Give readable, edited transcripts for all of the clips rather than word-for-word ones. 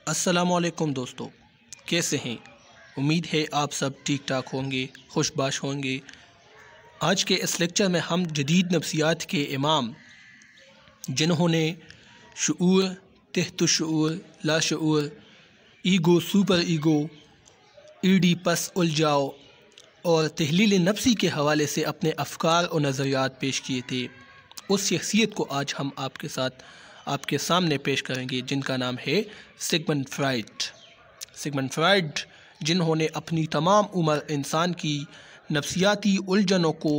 السلام علیکم دوستو، کیسے ہیں؟ امید ہے آپ سب ٹھیک ٹھاک ہوں گے، خوش باش ہوں گے۔ آج کے اس لیکچر میں ہم جدید نفسیات کے امام جنہوں نے شعور، تحت الشعور، لا شعور، ایگو، سپر ایگو، ایڈیپس، الجاؤ اور تحلیل نفسی کے حوالے سے اپنے افکار اور نظریات پیش کیے تھے، اس شخصیت کو آج ہم آپ کے سامنے پیش کریں گے، جن کا نام ہے سگمنڈ فرائڈ۔ سگمنڈ فرائڈ جنہوں نے اپنی تمام عمر انسان کی نفسیاتی الجھنوں کو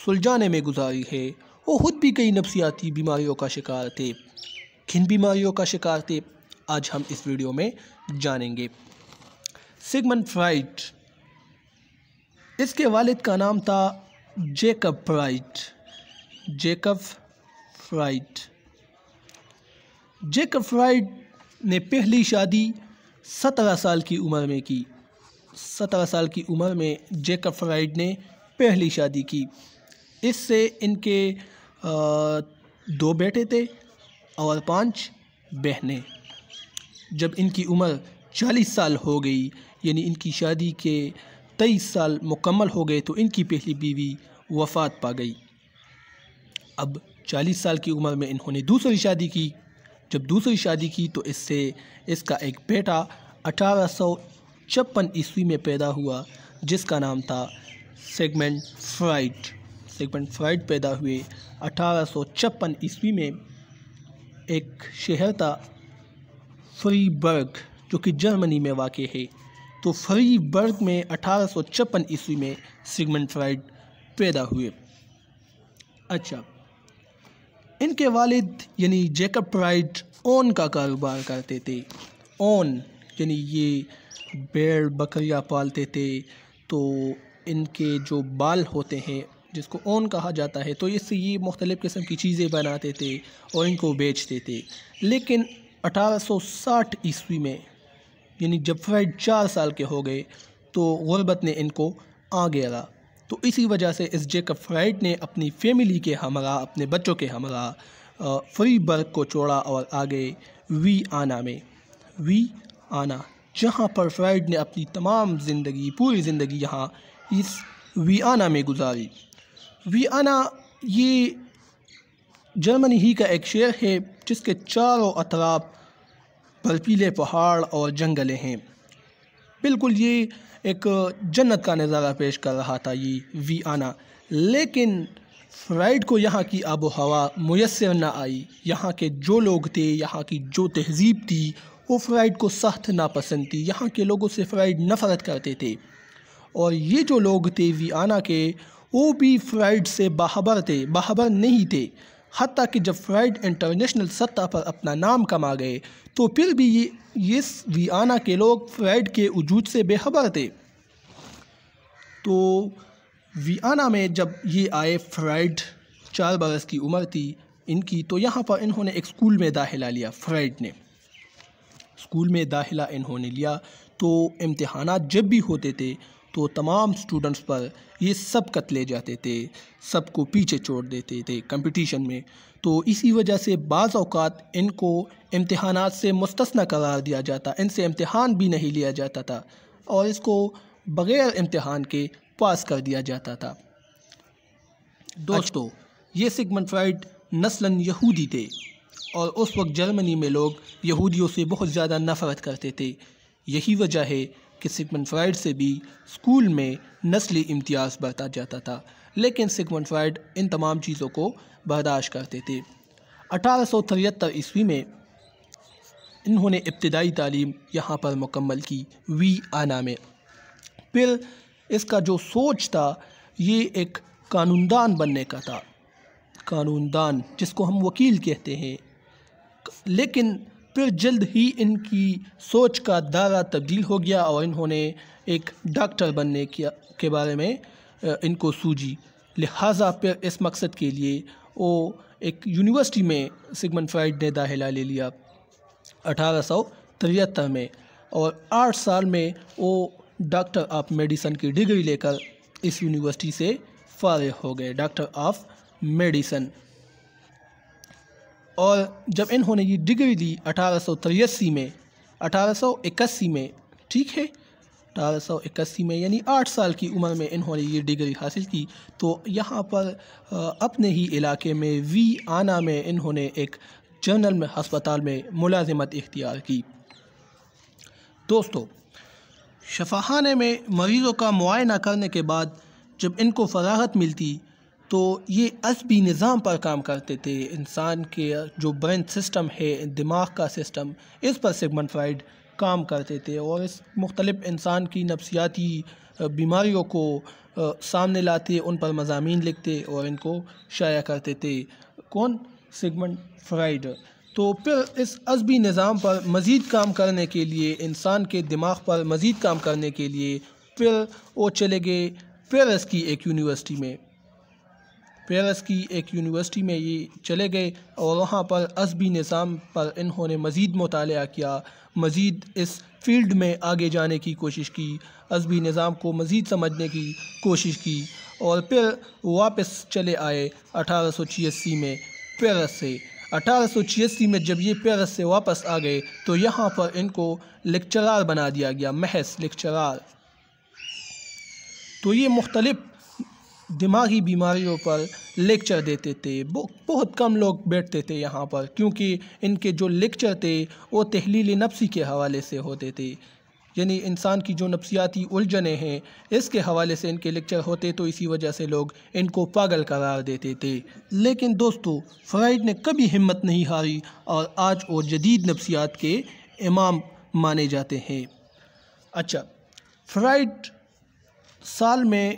سلجھانے میں گزاری ہے۔ وہ خود بھی کئی نفسیاتی بیماریوں کا شکار تھے۔ کن بیماریوں کا شکار تھے آج ہم اس ویڈیو میں جانیں گے۔ سگمنڈ فرائڈ، اس کے والد کا نام تھا جیکب فرائڈ۔ جیکب فرائڈ نے پہلی شادی 17 سال کی عمر میں کی۔ 17 سال کی عمر میں جیکب فرائڈ نے پہلی شادی کی۔ اس سے ان کے 2 بیٹے تھے اور 5 بہنیں۔ جب ان کی عمر 40 سال ہو گئی، یعنی ان کی شادی کے 23 سال مکمل ہو گئے، تو ان کی پہلی بیوی وفات پا گئی۔ اب 40 سال کی عمر میں انہوں نے دوسری شادی کی۔ جب دوسری شادی کی تو اس سے اس کا ایک بیٹا 1856 عیسوی میں پیدا ہوا، جس کا نام تھا سگمنڈ فرائڈ۔ سگمنڈ فرائڈ پیدا ہوئے 1856 عیسوی میں۔ ایک شہر تھا فری برگ، جو کہ جرمنی میں واقع ہے۔ تو فری برگ میں 1856 عیسوی میں سگمنڈ فرائڈ پیدا ہوئے۔ اچھا، ان کے والد یعنی جیکب فرائڈ اون کا کاروبار کرتے تھے۔ اون یعنی یہ بیڑ بکریاں پالتے تھے، تو ان کے جو بال ہوتے ہیں جس کو اون کہا جاتا ہے، تو اس سے یہ مختلف قسم کی چیزیں بناتے تھے اور ان کو بیچتے تھے۔ لیکن 1860 عیسوی میں، یعنی جب فرائڈ 4 سال کے ہو گئے، تو غربت نے ان کو آ گھیرا۔ تو اسی وجہ سے اس جیکب فرائڈ نے اپنی فیملی کے ہمراہ، اپنے بچوں کے ہمراہ فری برگ کو چھوڑا اور آگے ویانا میں، جہاں پر فرائڈ نے اپنی پوری زندگی یہاں اس ویانا میں گزاری۔ ویانا یہ جرمنی ہی کا ایک شہر ہے، جس کے چاروں اطراف برفیلے پہاڑ اور جنگلیں ہیں۔ بالکل یہ ایک جنت کا نظارہ پیش کر رہا تھا یہ ویانا۔ لیکن فرائڈ کو یہاں کی آب و ہوا میسر نہ آئی۔ یہاں کے جو لوگ تھے، یہاں کی جو تہذیب تھی، وہ فرائڈ کو سخت ناپسند تھی۔ یہاں کے لوگوں سے فرائڈ نفرت کرتے تھے، اور یہ جو لوگ تھے ویانا کے، وہ بھی فرائڈ سے باخبر نہیں تھے۔ حتیٰ کہ جب فرائڈ انٹرنیشنل سطح پر اپنا نام کما گئے، تو پھر بھی یہ ویانا کے لوگ فرائڈ کے وجود سے بے خبر تھے۔ تو ویانا میں جب یہ آئے، فرائڈ 4 برس کی عمر تھی ان کی، تو یہاں پر انہوں نے ایک اسکول میں داخلہ لیا۔ فرائڈ نے اسکول میں داخلہ انہوں نے لیا، تو امتحانات جب بھی ہوتے تھے تو تمام سٹوڈنٹس پر یہ سبقت لے جاتے تھے، سب کو پیچھے چھوڑ دیتے تھے کمپٹیشن میں۔ تو اسی وجہ سے بعض اوقات ان کو امتحانات سے مستثنی قرار دیا جاتا، ان سے امتحان بھی نہیں لیا جاتا تھا، اور اس کو بغیر امتحان کے پاس کر دیا جاتا تھا۔ دوستو، یہ سگمنڈ فرائڈ نسلاً یہودی تھے، اور اس وقت جرمنی میں لوگ یہودیوں سے بہت زیادہ نفرت کرتے تھے۔ یہی وجہ ہے کہ سگمنڈ فرائڈ سے بھی اسکول میں نسلی امتیاز برتا جاتا تھا، لیکن سگمنڈ فرائڈ ان تمام چیزوں کو برداشت کرتے تھے۔ 1873 عیسوی میں انہوں نے ابتدائی تعلیم یہاں پر مکمل کی، ویانا میں۔ پھر اس کا جو سوچ تھا، یہ ایک قانون دان بننے کا تھا، قانون دان جس کو ہم وکیل کہتے ہیں۔ لیکن پھر جلد ہی ان کی سوچ کا دائرہ تبدیل ہو گیا، اور انہوں نے ایک ڈاکٹر بننے کے بارے میں ان کو سوجی۔ لہٰذا پھر اس مقصد کے لیے وہ ایک یونیورسٹی میں سگمنڈ فرائڈ نے داخلہ لے لیا 1873 میں، اور 8 سال میں وہ ڈاکٹر آف میڈیسن کی ڈگری لے کر اس یونیورسٹی سے فارغ ہو گئے، ڈاکٹر آف میڈیسن۔ اور جب انہوں نے یہ ڈگری لی 1883 میں، 1881 میں، ٹھیک ہے، 1881 میں یعنی 8 سال کی عمر میں انہوں نے یہ ڈگری حاصل کی۔ تو یہاں پر اپنے ہی علاقے میں ویانا میں انہوں نے ایک جنرل میں ہسپتال میں ملازمت اختیار کی۔ دوستو، شفاخانے میں مریضوں کا معائنہ کرنے کے بعد جب ان کو فراغت ملتی تو یہ عصبی نظام پر کام کرتے تھے، انسان کے جو برین سسٹم ہے، دماغ کا سسٹم، اس پر سگمنڈ فرائڈ کام کرتے تھے اور اس مختلف انسان کی نفسیاتی بیماریوں کو سامنے لاتے، ان پر مضامین لکھتے اور ان کو شائع کرتے تھے۔ کون؟ Sigmund Freud. تو پھر اس عصبی نظام پر مزید کام کرنے کے لیے، انسان کے دماغ پر مزید کام کرنے کے لیے پھر وہ چلے گئے پیرس کی ایک یونیورسٹی میں۔ پیرس کی ایک یونیورسٹی میں یہ چلے گئے اور وہاں پر عصبی نظام پر انہوں نے مزید مطالعہ کیا، مزید اس فیلڈ میں آگے جانے کی کوشش کی، عصبی نظام کو مزید سمجھنے کی کوشش کی اور پھر واپس چلے آئے 1886 میں پیرس سے۔ 1886 میں جب یہ پیرس سے واپس آ گئے تو یہاں پر ان کو لیکچرار بنا دیا گیا، محض لیکچرار۔ تو یہ مختلف دماغی بیماریوں پر لیکچر دیتے تھے، بہت کم لوگ بیٹھتے تھے یہاں پر، کیونکہ ان کے جو لیکچر تھے وہ تحلیل نفسی کے حوالے سے ہوتے تھے، یعنی انسان کی جو نفسیاتی الجھنیں ہیں اس کے حوالے سے ان کے لیکچر ہوتے، تو اسی وجہ سے لوگ ان کو پاگل قرار دیتے تھے۔ لیکن دوستو، فرائڈ نے کبھی ہمت نہیں ہاری اور آج وہ جدید نفسیات کے امام مانے جاتے ہیں۔ اچھا، فرائڈ سال میں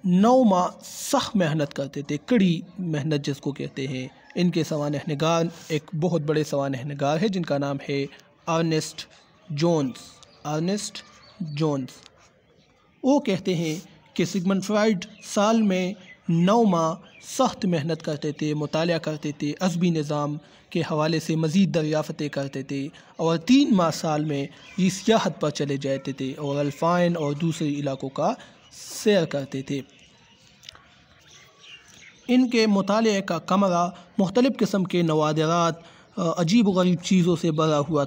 9 ماہ سخت محنت کرتے تھے، کڑی محنت جس کو کہتے ہیں۔ ان کے سوانح نگار ایک بہت بڑے سوانح نگار ہے جن کا نام ہے ارنسٹ جونز۔ وہ کہتے ہیں کہ سگمنڈ فرائڈ سال میں 9 ماہ سخت محنت کرتے تھے، مطالعہ کرتے تھے، عصبی نظام کے حوالے سے مزید دریافتیں کرتے تھے اور 3 ماہ سال میں یہ سیاحت پر چلے جاتے تھے اور الفائن اور دوسرے علاقوں کا سیر کرتے تھے۔ ان کے مطالعے کا کمرہ مختلف قسم کے نوادرات، عجیب و غریب چیزوں سے بھرا ہوا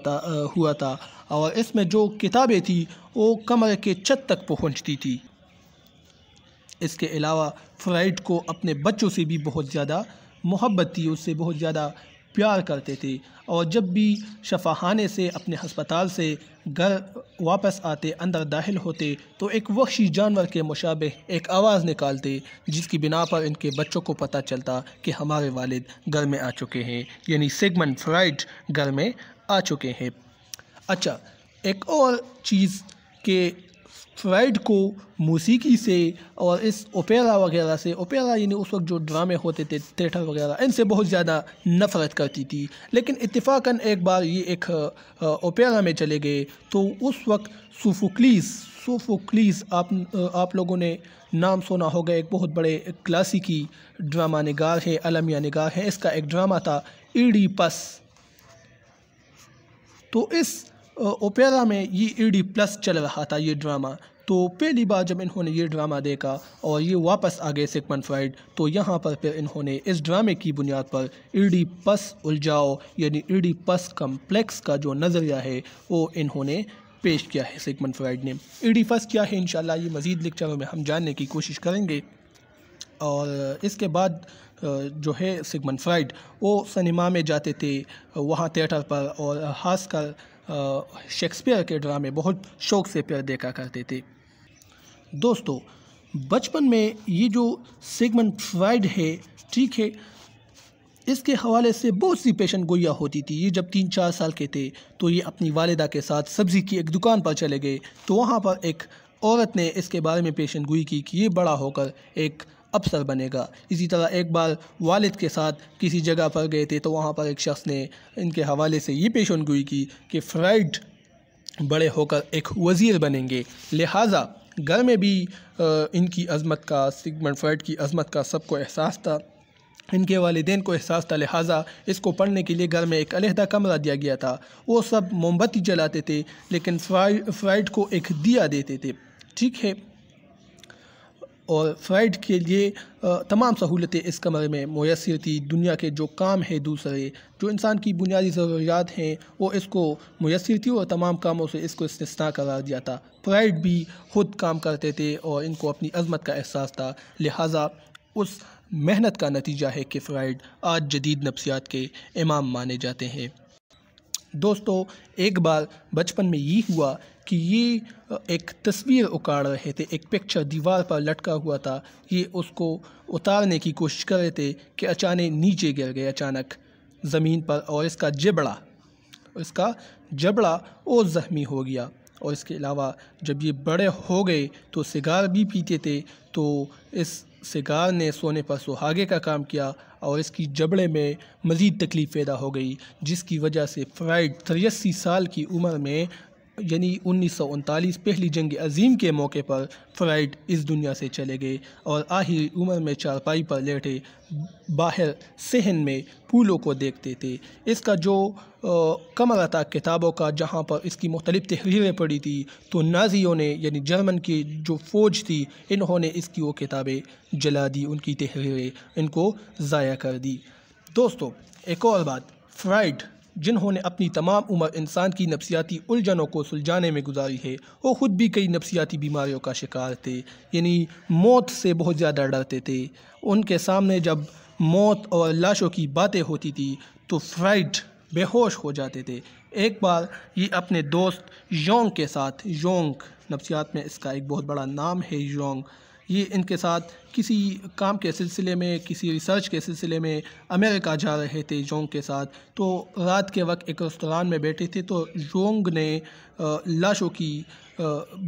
تھا اور اس میں جو کتابیں تھیں وہ کمرے کے چھت تک پہنچتی تھی۔ اس کے علاوہ فرائڈ کو اپنے بچوں سے بھی بہت زیادہ محبت تھی، اس سے بہت زیادہ پیار کرتے تھے اور جب بھی شفاخانے سے، اپنے ہسپتال سے گھر واپس آتے، اندر داخل ہوتے تو ایک وحشی جانور کے مشابہ ایک آواز نکالتے، جس کی بنا پر ان کے بچوں کو پتہ چلتا کہ ہمارے والد گھر میں آ چکے ہیں، یعنی سگمنڈ فرائڈ گھر میں آ چکے ہیں۔ اچھا، ایک اور چیز کہ فرائڈ کو موسیقی سے اور اس اوپیرا وغیرہ سے، اوپیرا یعنی اس وقت جو ڈرامے ہوتے تھے، تھیٹر وغیرہ، ان سے بہت زیادہ نفرت کرتی تھی۔ لیکن اتفاقاً ایک بار یہ ایک اوپیرا میں چلے گئے تو اس وقت سوفوکلیس آپ لوگوں نے نام سنا ہوگا، ایک بہت بڑے کلاسیکی ڈرامہ نگار ہے، المیہ نگار ہے۔ اس کا ایک ڈرامہ تھا ایڈیپس۔ تو اس اوپیرا میں یہ ایڈیپس چل رہا تھا، یہ ڈرامہ۔ تو پہلی بار جب انہوں نے یہ ڈرامہ دیکھا اور یہ واپس آ گئے سگمنڈ فرائڈ، تو یہاں پر پھر انہوں نے اس ڈرامے کی بنیاد پر ایڈیپس الجھاؤ یعنی ایڈیپس کمپلیکس کا جو نظریہ ہے وہ انہوں نے پیش کیا ہے سگمنڈ فرائڈ نے۔ ایڈیپس کیا ہے، انشاءاللہ یہ مزید لیکچروں میں ہم جاننے کی کوشش کریں گے۔ اور اس کے بعد جو ہے سگمنڈ فرائڈ وہ سنیما میں جاتے تھے، وہاں تھیٹر پر، اور خاص کر شیکسپیئر کے ڈرامے بہت شوق سے پھر دیکھا کرتے تھے۔ دوستو، بچپن میں یہ جو سگمنڈ فرائڈ ہے، ٹھیک ہے، اس کے حوالے سے بہت سی پیشن گوئیاں ہوتی تھی۔ یہ جب 3-4 سال کے تھے تو یہ اپنی والدہ کے ساتھ سبزی کی ایک دکان پر چلے گئے، تو وہاں پر ایک عورت نے اس کے بارے میں پیشن گوئی کی کہ یہ بڑا ہو کر ایک افسر بنے گا۔ اسی طرح ایک بار والد کے ساتھ کسی جگہ پر گئے تھے تو وہاں پر ایک شخص نے ان کے حوالے سے یہ پیشن گوئی کی کہ فرائڈ بڑے ہو کر ایک وزیر بنیں گے، لہٰذا گھر میں بھی ان کی عظمت کا، سگمنڈ فرائڈ کی عظمت کا سب کو احساس تھا، ان کے والدین کو احساس تھا، لہٰذا اس کو پڑھنے کے لیے گھر میں ایک علیحدہ کمرہ دیا گیا تھا۔ وہ سب موم بتی جلاتے تھے لیکن فرائڈ کو ایک دیا دیتے تھے، ٹھیک ہے۔ اور فرائڈ کے لیے تمام سہولتیں اس کمرے میں میسر تھی۔ دنیا کے جو کام ہے دوسرے جو انسان کی بنیادی ضروریات ہیں وہ اس کو میسر تھی، اور تمام کاموں سے اس کو استثناء قرار دیا تھا۔ فرائڈ بھی خود کام کرتے تھے اور ان کو اپنی عظمت کا احساس تھا، لہٰذا اس محنت کا نتیجہ ہے کہ فرائڈ آج جدید نفسیات کے امام مانے جاتے ہیں۔ دوستو، ایک بار بچپن میں یہ ہوا کہ یہ ایک تصویر اکاڑ رہے تھے، ایک پکچر دیوار پر لٹکا ہوا تھا، یہ اس کو اتارنے کی کوشش کر رہے تھے کہ اچانک نیچے گر گئے اچانک زمین پر، اور اس کا جبڑا اور زخمی ہو گیا۔ اور اس کے علاوہ جب یہ بڑے ہو گئے تو سگار بھی پیتے تھے، تو اس سگار نے سونے پر سہاگے کا کام کیا اور اس کی جبڑے میں مزید تکلیف پیدا ہو گئی، جس کی وجہ سے فرائڈ 83 سال کی عمر میں یعنی 1939 پہلی جنگ عظیم کے موقع پر فرائڈ اس دنیا سے چلے گئے، اور آخری عمر میں چارپائی پر لیٹے باہر صحن میں پھولوں کو دیکھتے تھے۔ اس کا جو کمرہ تھا کتابوں کا، جہاں پر اس کی مختلف تحریریں پڑھی تھی، تو نازیوں نے یعنی جرمن کی جو فوج تھی انہوں نے اس کی وہ کتابیں جلا دی، ان کی تحریریں ان کو ضائع کر دی۔ دوستو، ایک اور بات، فرائڈ جنہوں نے اپنی تمام عمر انسان کی نفسیاتی الجھنوں کو سلجھانے میں گزاری ہے، وہ خود بھی کئی نفسیاتی بیماریوں کا شکار تھے، یعنی موت سے بہت زیادہ ڈرتے تھے۔ ان کے سامنے جب موت اور لاشوں کی باتیں ہوتی تھی تو فرائڈ بے ہوش ہو جاتے تھے۔ ایک بار یہ اپنے دوست یونگ کے ساتھ، یونگ نفسیات میں اس کا ایک بہت بڑا نام ہے یونگ، یہ ان کے ساتھ کسی کام کے سلسلے میں، کسی ریسرچ کے سلسلے میں امریکہ جا رہے تھے یونگ کے ساتھ، تو رات کے وقت ایک ریستوران میں بیٹھے تھے، تو یونگ نے لاشوں کی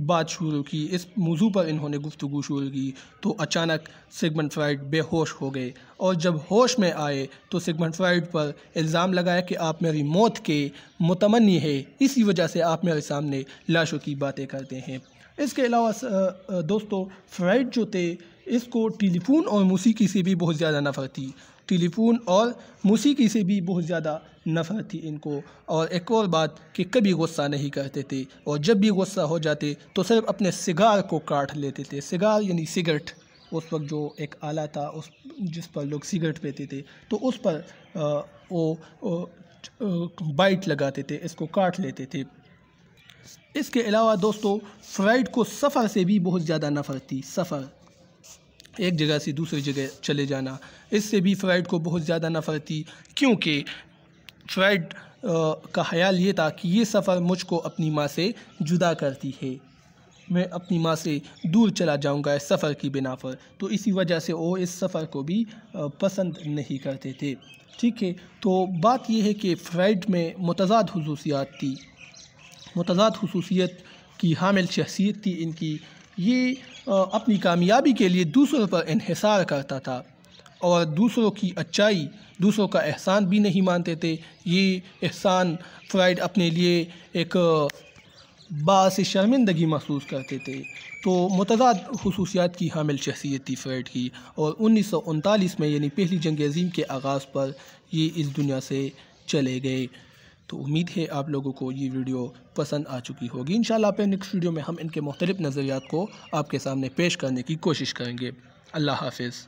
بات شروع کی، اس موضوع پر انہوں نے گفتگو شروع کی، تو اچانک سگمنڈ فرائڈ بے ہوش ہو گئے، اور جب ہوش میں آئے تو سگمنڈ فرائڈ پر الزام لگایا کہ آپ میری موت کے متمنی ہے، اسی وجہ سے آپ میرے سامنے لاشوں کی باتیں کرتے ہیں۔ اس کے علاوہ دوستو، فرائڈ جو تھے اس کو ٹیلی فون اور موسیقی سے بھی بہت زیادہ نفرت تھی، ٹیلی فون اور موسیقی سے بھی بہت زیادہ نفرت تھی ان کو۔ اور ایک اور بات کہ کبھی غصہ نہیں کرتے تھے، اور جب بھی غصہ ہو جاتے تو صرف اپنے سگار کو کاٹ لیتے تھے۔ سگار یعنی سگریٹ، اس وقت جو ایک آلہ تھا جس پر لوگ سگریٹ پیتے تھے، تو اس پر وہ بائٹ لگاتے تھے، اس کو کاٹ لیتے تھے۔ اس کے علاوہ دوستو، فرائڈ کو سفر سے بھی بہت زیادہ نفرت تھی۔ سفر، ایک جگہ سے دوسری جگہ چلے جانا، اس سے بھی فرائڈ کو بہت زیادہ نفرت تھی، کیونکہ فرائڈ کا خیال یہ تھا کہ یہ سفر مجھ کو اپنی ماں سے جدا کرتی ہے، میں اپنی ماں سے دور چلا جاؤں گا اس سفر کی بنا پر، تو اسی وجہ سے وہ اس سفر کو بھی پسند نہیں کرتے تھے۔ ٹھیک ہے، تو بات یہ ہے کہ فرائڈ میں متضاد خصوصیات تھی، متضاد خصوصیت کی حامل شخصیت تھی ان کی۔ یہ اپنی کامیابی کے لیے دوسروں پر انحصار کرتا تھا، اور دوسروں کی اچائی، دوسروں کا احسان بھی نہیں مانتے تھے۔ یہ احسان فرائڈ اپنے لیے ایک باعث شرمندگی محسوس کرتے تھے۔ تو متضاد خصوصیات کی حامل شخصیت تھی فرائڈ کی، اور 1939 میں یعنی پہلی جنگ عظیم کے آغاز پر یہ اس دنیا سے چلے گئے۔ تو امید ہے آپ لوگوں کو یہ ویڈیو پسند آ چکی ہوگی۔ انشاءاللہ اپنے نیکسٹ ویڈیو میں ہم ان کے مختلف نظریات کو آپ کے سامنے پیش کرنے کی کوشش کریں گے۔ اللہ حافظ۔